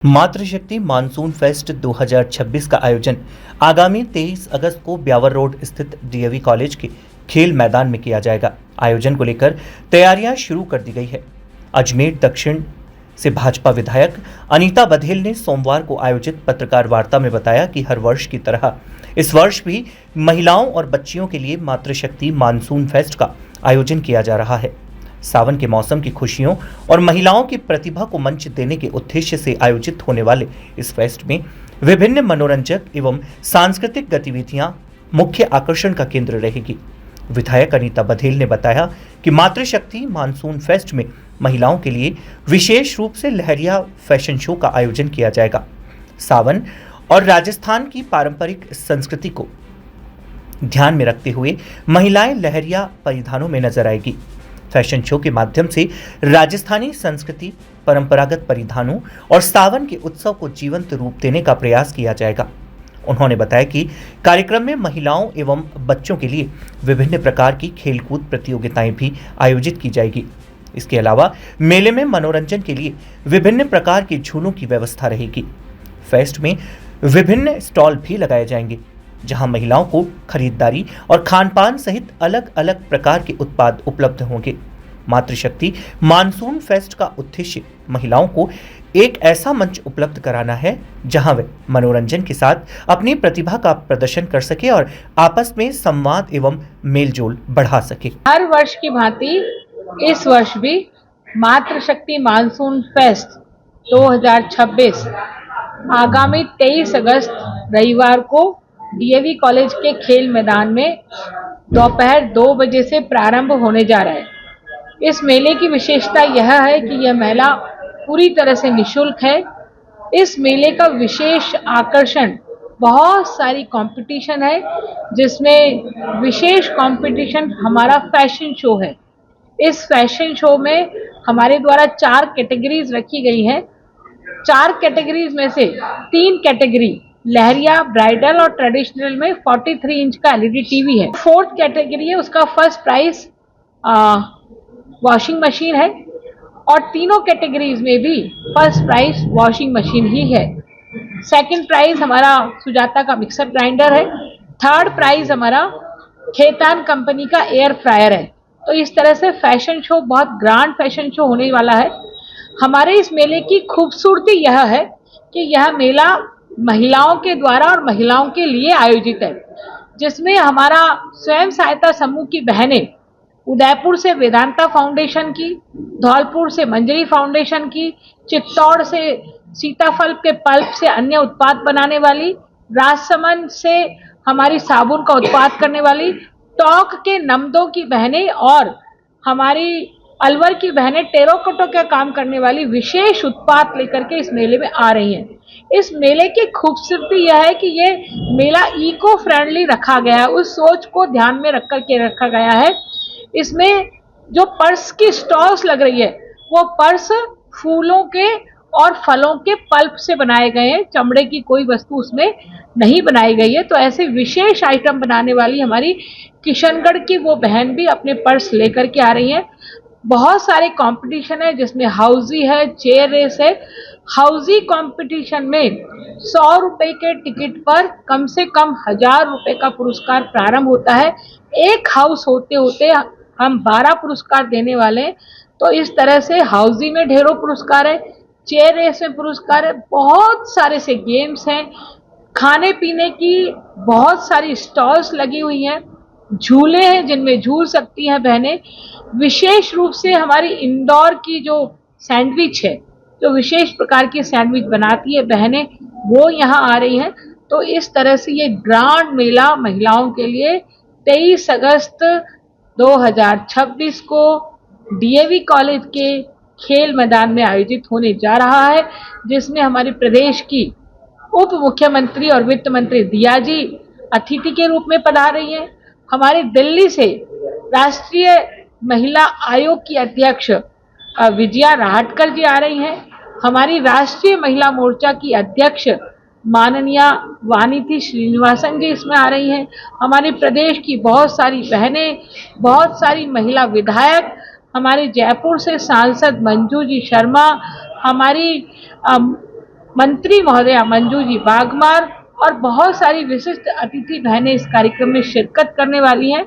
मातृशक्ति monsoon fest 2026 का आयोजन आगामी 23 अगस्त को ब्यावर रोड स्थित डीएवी कॉलेज के खेल मैदान में किया जाएगा। आयोजन को लेकर तैयारियां शुरू कर दी गई है। अजमेर दक्षिण से भाजपा विधायक अनीता बघेल ने सोमवार को आयोजित पत्रकार वार्ता में बताया कि हर वर्ष की तरह इस वर्ष भी महिलाओं और बच्चियों के लिए मातृशक्ति मानसून फेस्ट का आयोजन किया जा रहा है। सावन के मौसम की खुशियों और महिलाओं की प्रतिभा को मंच देने के उद्देश्य से आयोजित होने वाले इस फेस्ट में विभिन्न मनोरंजक एवं सांस्कृतिक गतिविधियां मुख्य आकर्षण का केंद्र रहेगी। विधायक अनीता बघेल ने बताया कि मातृशक्ति मानसून फेस्ट में महिलाओं के लिए विशेष रूप से लहरिया फैशन शो का आयोजन किया जाएगा। सावन और राजस्थान की पारंपरिक संस्कृति को ध्यान में रखते हुए महिलाएं लहरिया परिधानों में नजर आएगी। फैशन शो के माध्यम से राजस्थानी संस्कृति, परंपरागत परिधानों और सावन के उत्सव को जीवंत रूप देने का प्रयास किया जाएगा। उन्होंने बताया कि कार्यक्रम में महिलाओं एवं बच्चों के लिए विभिन्न प्रकार की खेलकूद प्रतियोगिताएं भी आयोजित की जाएगी। इसके अलावा मेले में मनोरंजन के लिए विभिन्न प्रकार के झूलों की व्यवस्था रहेगी। फेस्ट में विभिन्न स्टॉल भी लगाए जाएंगे, जहां महिलाओं को खरीदारी और खानपान सहित अलग अलग प्रकार के उत्पाद उपलब्ध होंगे। मातृशक्ति मानसून फेस्ट का उद्देश्य महिलाओं को एक ऐसा मंच उपलब्ध कराना है जहां वे मनोरंजन के साथ अपनी प्रतिभा का प्रदर्शन कर सके और आपस में संवाद एवं मेलजोल बढ़ा सके। हर वर्ष की भांति इस वर्ष भी मातृशक्ति मानसून फेस्ट 2026 आगामी 23 अगस्त रविवार को डीएवी कॉलेज के खेल मैदान में दोपहर 2 बजे से प्रारंभ होने जा रहा है। इस मेले की विशेषता यह है कि यह मेला पूरी तरह से निःशुल्क है। इस मेले का विशेष आकर्षण बहुत सारी कंपटीशन है, जिसमें विशेष कंपटीशन हमारा फैशन शो है। इस फैशन शो में हमारे द्वारा 4 कैटेगरीज रखी गई हैं। 4 कैटेगरीज में से 3 कैटेगरी लहरिया, ब्राइडल और ट्रेडिशनल में 43 इंच का एलईडी टीवी है। 4th कैटेगरी है, उसका फर्स्ट प्राइज वॉशिंग मशीन है और तीनों कैटेगरीज में भी फर्स्ट प्राइज वॉशिंग मशीन ही है। सेकंड प्राइज हमारा सुजाता का मिक्सर ग्राइंडर है। थर्ड प्राइज हमारा खेतान कंपनी का एयर फ्रायर है। तो इस तरह से फैशन शो बहुत ग्रैंड फैशन शो होने वाला है। हमारे इस मेले की खूबसूरती यह है कि यह मेला महिलाओं के द्वारा और महिलाओं के लिए आयोजित है, जिसमें हमारा स्वयं सहायता समूह की बहनें उदयपुर से वेदांता फाउंडेशन की, धौलपुर से मंजरी फाउंडेशन की, चित्तौड़ से सीताफल के पल्प से अन्य उत्पाद बनाने वाली, राजसमंद से हमारी साबुन का उत्पाद करने वाली, टॉक के नमदों की बहनें और हमारी अलवर की बहनें टेराकोटा का काम करने वाली विशेष उत्पाद लेकर के इस मेले में आ रही हैं। इस मेले की खूबसूरती यह है कि ये मेला इको फ्रेंडली रखा गया है, उस सोच को ध्यान में रख कर के रखा गया है। इसमें जो पर्स की स्टॉल्स लग रही है, वो पर्स फूलों के और फलों के पल्प से बनाए गए हैं, चमड़े की कोई वस्तु उसमें नहीं बनाई गई है। तो ऐसे विशेष आइटम बनाने वाली हमारी किशनगढ़ की वो बहन भी अपने पर्स लेकर के आ रही हैं। बहुत सारे कंपटीशन है, जिसमें हाउजी है, चेयर रेस है। हाउजी कंपटीशन में 100 रुपए के टिकट पर कम से कम 1000 रुपए का पुरस्कार प्रारंभ होता है। एक हाउस होते होते हम 12 पुरस्कार देने वाले हैं। तो इस तरह से हाउजी में ढेरों पुरस्कार है, चेयर रेस में पुरस्कार है, बहुत सारे से गेम्स हैं, खाने पीने की बहुत सारी स्टॉल्स लगी हुई हैं, झूले हैं जिनमें झूल सकती हैं बहनें। विशेष रूप से हमारी इंदौर की जो सैंडविच है, जो विशेष प्रकार की सैंडविच बनाती है बहनें, वो यहाँ आ रही हैं। तो इस तरह से ये ग्रांड मेला महिलाओं के लिए 23 अगस्त 2026 को डीएवी कॉलेज के खेल मैदान में आयोजित होने जा रहा है, जिसमें हमारे प्रदेश की उप मुख्यमंत्री और वित्त मंत्री दिया जी अतिथि के रूप में पधार रही हैं। हमारे दिल्ली से राष्ट्रीय महिला आयोग की अध्यक्ष विजया राहटकर जी आ रही हैं। हमारी राष्ट्रीय महिला मोर्चा की अध्यक्ष माननीय वानीथी श्रीनिवासन जी इसमें आ रही हैं। हमारे प्रदेश की बहुत सारी बहनें, बहुत सारी महिला विधायक, हमारे जयपुर से सांसद मंजू जी शर्मा, हमारी मंत्री महोदया मंजू जी बागमार और बहुत सारी विशिष्ट अतिथि बहनें इस कार्यक्रम में शिरकत करने वाली हैं।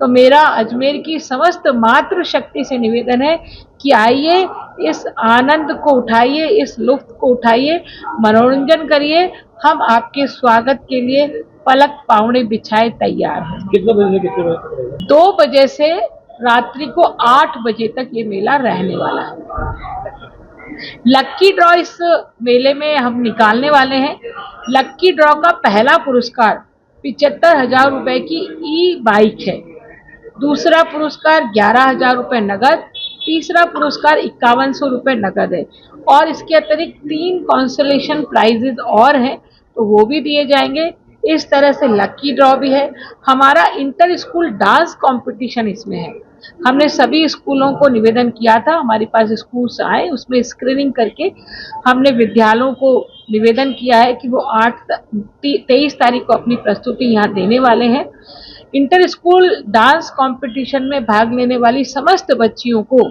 तो मेरा अजमेर की समस्त मातृशक्ति से निवेदन है कि आइए, इस आनंद को उठाइए, इस लुत्फ को उठाइए, मनोरंजन करिए। हम आपके स्वागत के लिए पलक पावड़े बिछाए तैयार हैं। कितने बजे से कितने बजे तक रहेगा? 2 बजे से रात्रि को 8 बजे तक ये मेला रहने वाला है। लक्की ड्रॉ इस मेले में हम निकालने वाले हैं। लक्की ड्रॉ का पहला पुरस्कार 75,000 रुपए की ई बाइक है। दूसरा पुरस्कार 11,000 रुपए नगद, तीसरा पुरस्कार 5100 रुपए नगद है और इसके अतिरिक्त 3 कॉन्सोलेशन प्राइजेज और हैं, तो वो भी दिए जाएंगे। इस तरह से लक्की ड्रॉ भी है। हमारा इंटर स्कूल डांस कंपटीशन इसमें है। हमने सभी स्कूलों को निवेदन किया था, हमारे पास स्कूल्स आए, उसमें स्क्रीनिंग करके हमने विद्यालयों को निवेदन किया है कि वो 23 तारीख को अपनी प्रस्तुति यहाँ देने वाले हैं। इंटर स्कूल डांस कंपटीशन में भाग लेने वाली समस्त बच्चियों को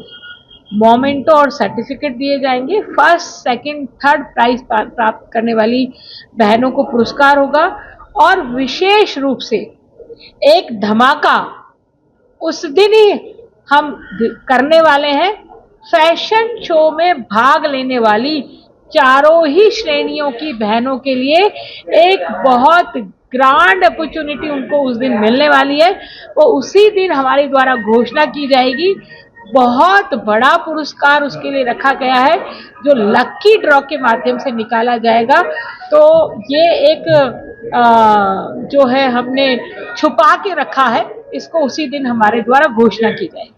मोमेंटो और सर्टिफिकेट दिए जाएंगे। फर्स्ट, सेकंड, थर्ड प्राइज प्राप्त करने वाली बहनों को पुरस्कार होगा और विशेष रूप से एक धमाका उस दिन ही हम करने वाले हैं। फैशन शो में भाग लेने वाली चारों ही श्रेणियों की बहनों के लिए एक बहुत ग्रांड अपॉर्चुनिटी उनको उस दिन मिलने वाली है। वो उसी दिन हमारे द्वारा घोषणा की जाएगी। बहुत बड़ा पुरस्कार उसके लिए रखा गया है जो लक्की ड्रॉ के माध्यम से निकाला जाएगा। तो ये एक जो है हमने छुपा के रखा है, इसको उसी दिन हमारे द्वारा घोषणा की जाएगी।